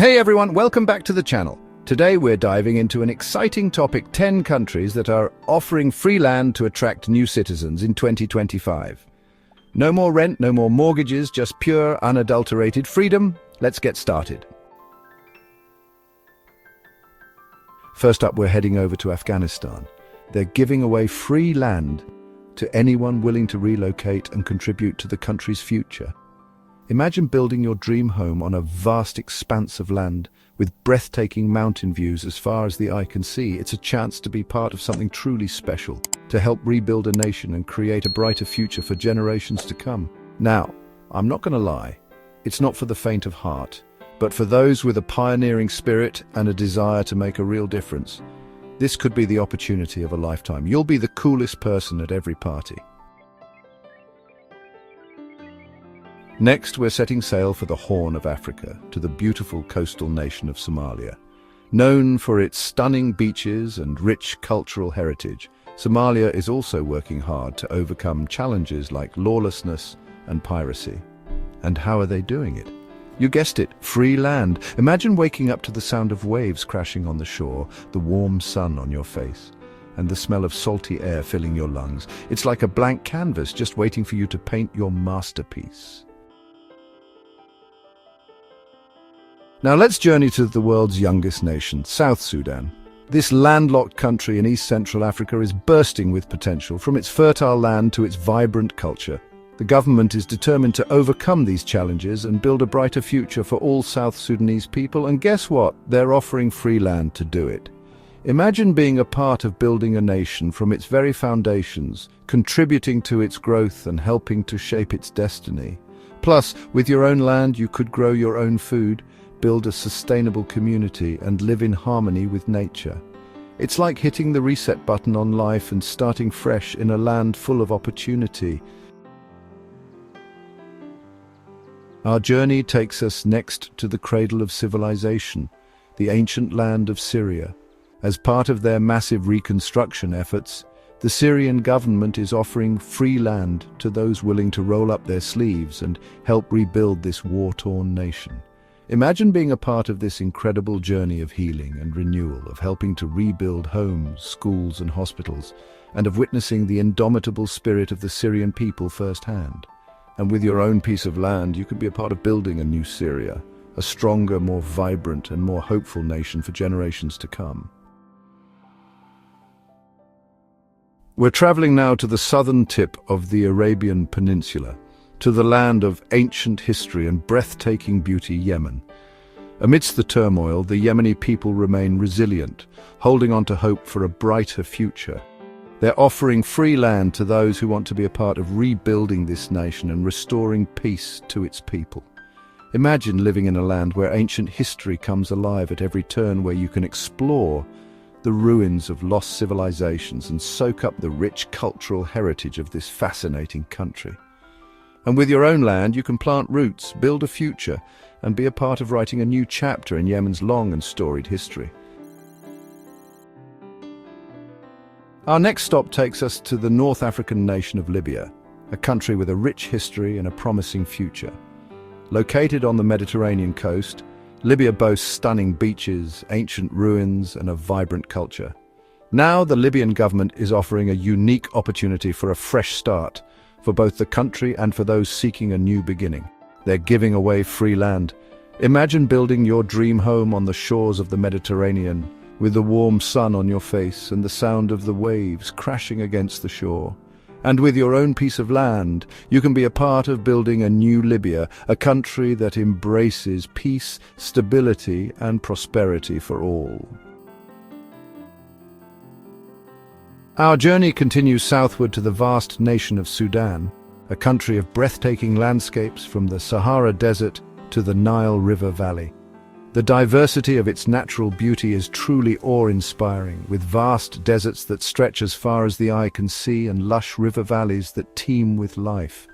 Hey everyone, welcome back to the channel. Today we're diving into an exciting topic: 10 countries that are offering free land to attract new citizens in 2025. No more rent, no more mortgages, just pure, unadulterated freedom. Let's get started. First up, we're heading over to Afghanistan. They're giving away free land to anyone willing to relocate and contribute to the country's future. Imagine building your dream home on a vast expanse of land with breathtaking mountain views as far as the eye can see. It's a chance to be part of something truly special, to help rebuild a nation and create a brighter future for generations to come. Now, I'm not going to lie, it's not for the faint of heart, but for those with a pioneering spirit and a desire to make a real difference. This could be the opportunity of a lifetime. You'll be the coolest person at every party. Next, we're setting sail for the Horn of Africa, to the beautiful coastal nation of Somalia. Known for its stunning beaches and rich cultural heritage, Somalia is also working hard to overcome challenges like lawlessness and piracy. And how are they doing it? You guessed it, free land. Imagine waking up to the sound of waves crashing on the shore, the warm sun on your face, and the smell of salty air filling your lungs. It's like a blank canvas just waiting for you to paint your masterpiece. Now let's journey to the world's youngest nation, South Sudan. This landlocked country in East Central Africa is bursting with potential, from its fertile land to its vibrant culture. The government is determined to overcome these challenges and build a brighter future for all South Sudanese people, and guess what? They're offering free land to do it. Imagine being a part of building a nation from its very foundations, contributing to its growth and helping to shape its destiny. Plus, with your own land, you could grow your own food, build a sustainable community, and live in harmony with nature. It's like hitting the reset button on life and starting fresh in a land full of opportunity. Our journey takes us next to the cradle of civilization, the ancient land of Syria. As part of their massive reconstruction efforts, the Syrian government is offering free land to those willing to roll up their sleeves and help rebuild this war-torn nation. Imagine being a part of this incredible journey of healing and renewal, of helping to rebuild homes, schools and hospitals, and of witnessing the indomitable spirit of the Syrian people firsthand. And with your own piece of land, you could be a part of building a new Syria, a stronger, more vibrant and more hopeful nation for generations to come. We're traveling now to the southern tip of the Arabian Peninsula, to the land of ancient history and breathtaking beauty, Yemen. Amidst the turmoil, the Yemeni people remain resilient, holding on to hope for a brighter future. They're offering free land to those who want to be a part of rebuilding this nation and restoring peace to its people. Imagine living in a land where ancient history comes alive at every turn, where you can explore the ruins of lost civilizations and soak up the rich cultural heritage of this fascinating country. And with your own land, you can plant roots, build a future, and be a part of writing a new chapter in Yemen's long and storied history. Our next stop takes us to the North African nation of Libya, a country with a rich history and a promising future. Located on the Mediterranean coast, Libya boasts stunning beaches, ancient ruins, and a vibrant culture. Now, the Libyan government is offering a unique opportunity for a fresh start, for both the country and for those seeking a new beginning. They're giving away free land. Imagine building your dream home on the shores of the Mediterranean, with the warm sun on your face and the sound of the waves crashing against the shore. And with your own piece of land, you can be a part of building a new Libya, a country that embraces peace, stability, and prosperity for all. Our journey continues southward to the vast nation of Sudan, a country of breathtaking landscapes from the Sahara Desert to the Nile River Valley. The diversity of its natural beauty is truly awe-inspiring, with vast deserts that stretch as far as the eye can see and lush river valleys that teem with life.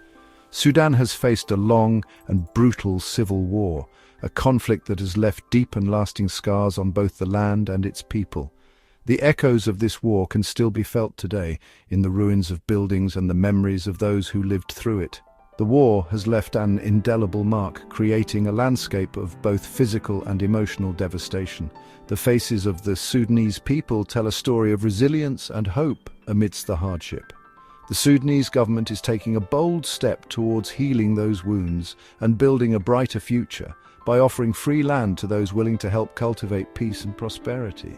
Sudan has faced a long and brutal civil war, a conflict that has left deep and lasting scars on both the land and its people. The echoes of this war can still be felt today in the ruins of buildings and the memories of those who lived through it. The war has left an indelible mark, creating a landscape of both physical and emotional devastation. The faces of the Sudanese people tell a story of resilience and hope amidst the hardship. The Sudanese government is taking a bold step towards healing those wounds and building a brighter future by offering free land to those willing to help cultivate peace and prosperity.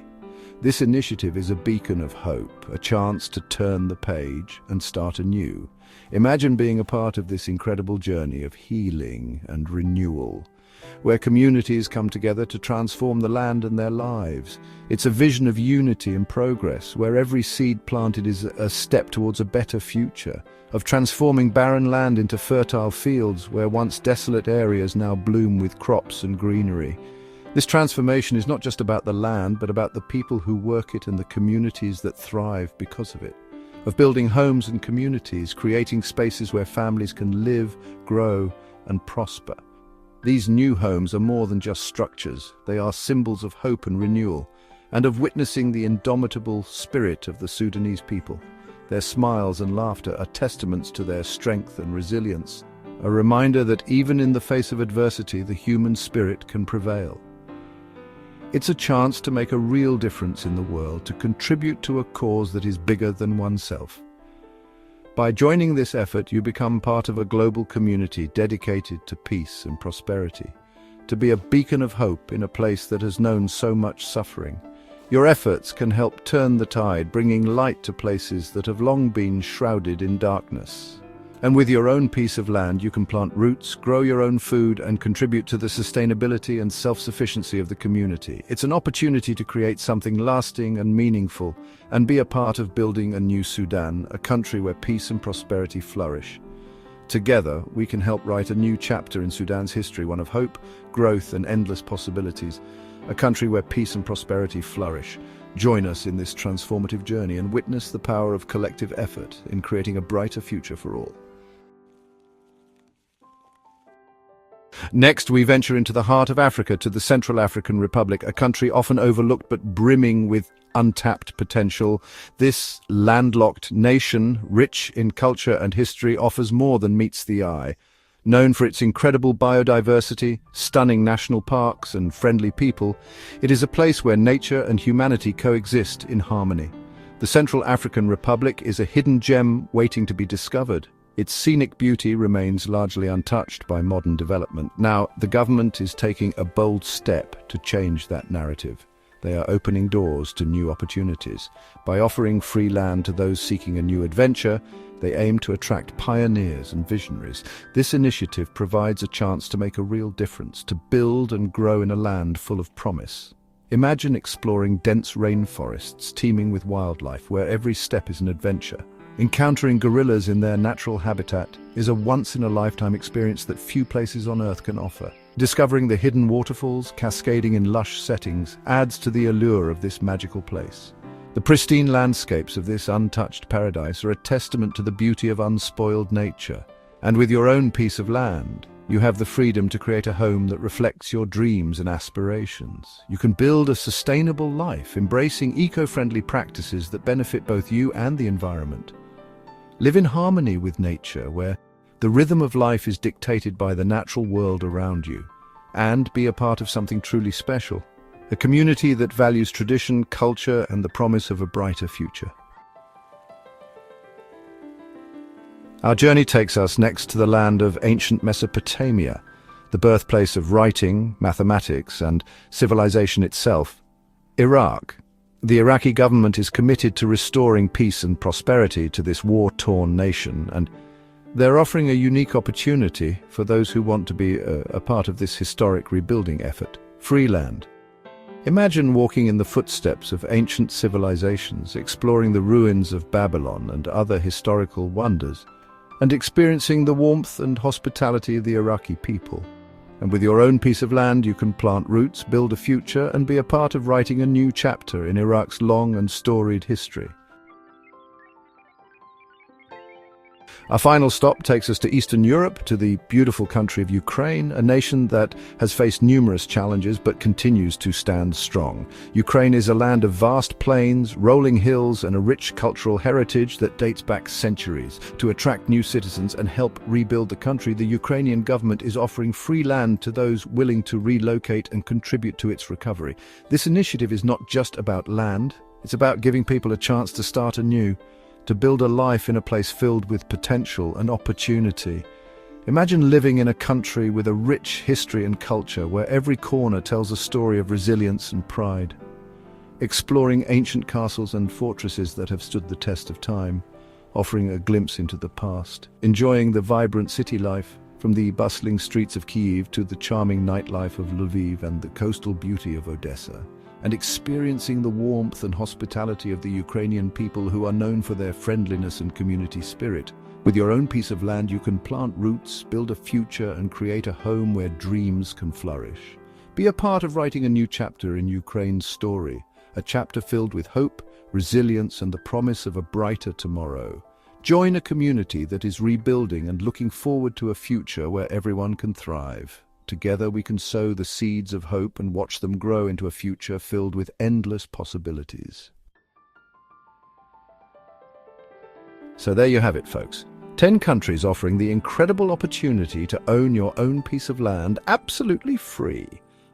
This initiative is a beacon of hope, a chance to turn the page and start anew. Imagine being a part of this incredible journey of healing and renewal, where communities come together to transform the land and their lives. It's a vision of unity and progress, where every seed planted is a step towards a better future, of transforming barren land into fertile fields where once desolate areas now bloom with crops and greenery. This transformation is not just about the land, but about the people who work it and the communities that thrive because of it. Of building homes and communities, creating spaces where families can live, grow, and prosper. These new homes are more than just structures. They are symbols of hope and renewal, and of witnessing the indomitable spirit of the Sudanese people. Their smiles and laughter are testaments to their strength and resilience, a reminder that even in the face of adversity, the human spirit can prevail. It's a chance to make a real difference in the world, to contribute to a cause that is bigger than oneself. By joining this effort, you become part of a global community dedicated to peace and prosperity, to be a beacon of hope in a place that has known so much suffering. Your efforts can help turn the tide, bringing light to places that have long been shrouded in darkness. And with your own piece of land, you can plant roots, grow your own food, and contribute to the sustainability and self-sufficiency of the community. It's an opportunity to create something lasting and meaningful, and be a part of building a new Sudan, a country where peace and prosperity flourish. Together, we can help write a new chapter in Sudan's history, one of hope, growth, and endless possibilities. A country where peace and prosperity flourish. Join us in this transformative journey and witness the power of collective effort in creating a brighter future for all. Next, we venture into the heart of Africa, to the Central African Republic, a country often overlooked but brimming with untapped potential. This landlocked nation, rich in culture and history, offers more than meets the eye. Known for its incredible biodiversity, stunning national parks, and friendly people, it is a place where nature and humanity coexist in harmony. The Central African Republic is a hidden gem waiting to be discovered. Its scenic beauty remains largely untouched by modern development. Now, the government is taking a bold step to change that narrative. They are opening doors to new opportunities. By offering free land to those seeking a new adventure, they aim to attract pioneers and visionaries. This initiative provides a chance to make a real difference, to build and grow in a land full of promise. Imagine exploring dense rainforests teeming with wildlife, where every step is an adventure. Encountering gorillas in their natural habitat is a once-in-a-lifetime experience that few places on Earth can offer. Discovering the hidden waterfalls cascading in lush settings adds to the allure of this magical place. The pristine landscapes of this untouched paradise are a testament to the beauty of unspoiled nature. And with your own piece of land, you have the freedom to create a home that reflects your dreams and aspirations. You can build a sustainable life, embracing eco-friendly practices that benefit both you and the environment. Live in harmony with nature, where the rhythm of life is dictated by the natural world around you, and be a part of something truly special, a community that values tradition, culture, and the promise of a brighter future. Our journey takes us next to the land of ancient Mesopotamia, the birthplace of writing, mathematics, and civilization itself, Iraq. The Iraqi government is committed to restoring peace and prosperity to this war-torn nation, and they're offering a unique opportunity for those who want to be a part of this historic rebuilding effort: free land. Imagine walking in the footsteps of ancient civilizations, exploring the ruins of Babylon and other historical wonders, and experiencing the warmth and hospitality of the Iraqi people. And with your own piece of land, you can plant roots, build a future, and be a part of writing a new chapter in Iraq's long and storied history. Our final stop takes us to Eastern Europe, to the beautiful country of Ukraine, a nation that has faced numerous challenges but continues to stand strong. Ukraine is a land of vast plains, rolling hills, and a rich cultural heritage that dates back centuries. To attract new citizens and help rebuild the country, the Ukrainian government is offering free land to those willing to relocate and contribute to its recovery. This initiative is not just about land, it's about giving people a chance to start anew, to build a life in a place filled with potential and opportunity. Imagine living in a country with a rich history and culture where every corner tells a story of resilience and pride. Exploring ancient castles and fortresses that have stood the test of time, offering a glimpse into the past. Enjoying the vibrant city life, from the bustling streets of Kyiv to the charming nightlife of Lviv and the coastal beauty of Odessa. And experiencing the warmth and hospitality of the Ukrainian people, who are known for their friendliness and community spirit. With your own piece of land, you can plant roots, build a future, and create a home where dreams can flourish. Be a part of writing a new chapter in Ukraine's story, a chapter filled with hope, resilience, and the promise of a brighter tomorrow. Join a community that is rebuilding and looking forward to a future where everyone can thrive. Together we can sow the seeds of hope and watch them grow into a future filled with endless possibilities. So there you have it, folks. 10 countries offering the incredible opportunity to own your own piece of land absolutely free.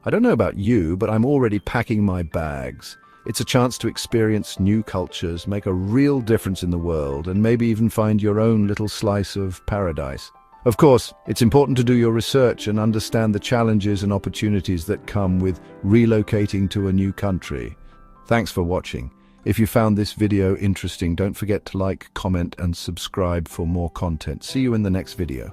I don't know about you, but I'm already packing my bags. It's a chance to experience new cultures, make a real difference in the world, and maybe even find your own little slice of paradise. Of course, it's important to do your research and understand the challenges and opportunities that come with relocating to a new country. Thanks for watching. If you found this video interesting, don't forget to like, comment, and subscribe for more content. See you in the next video.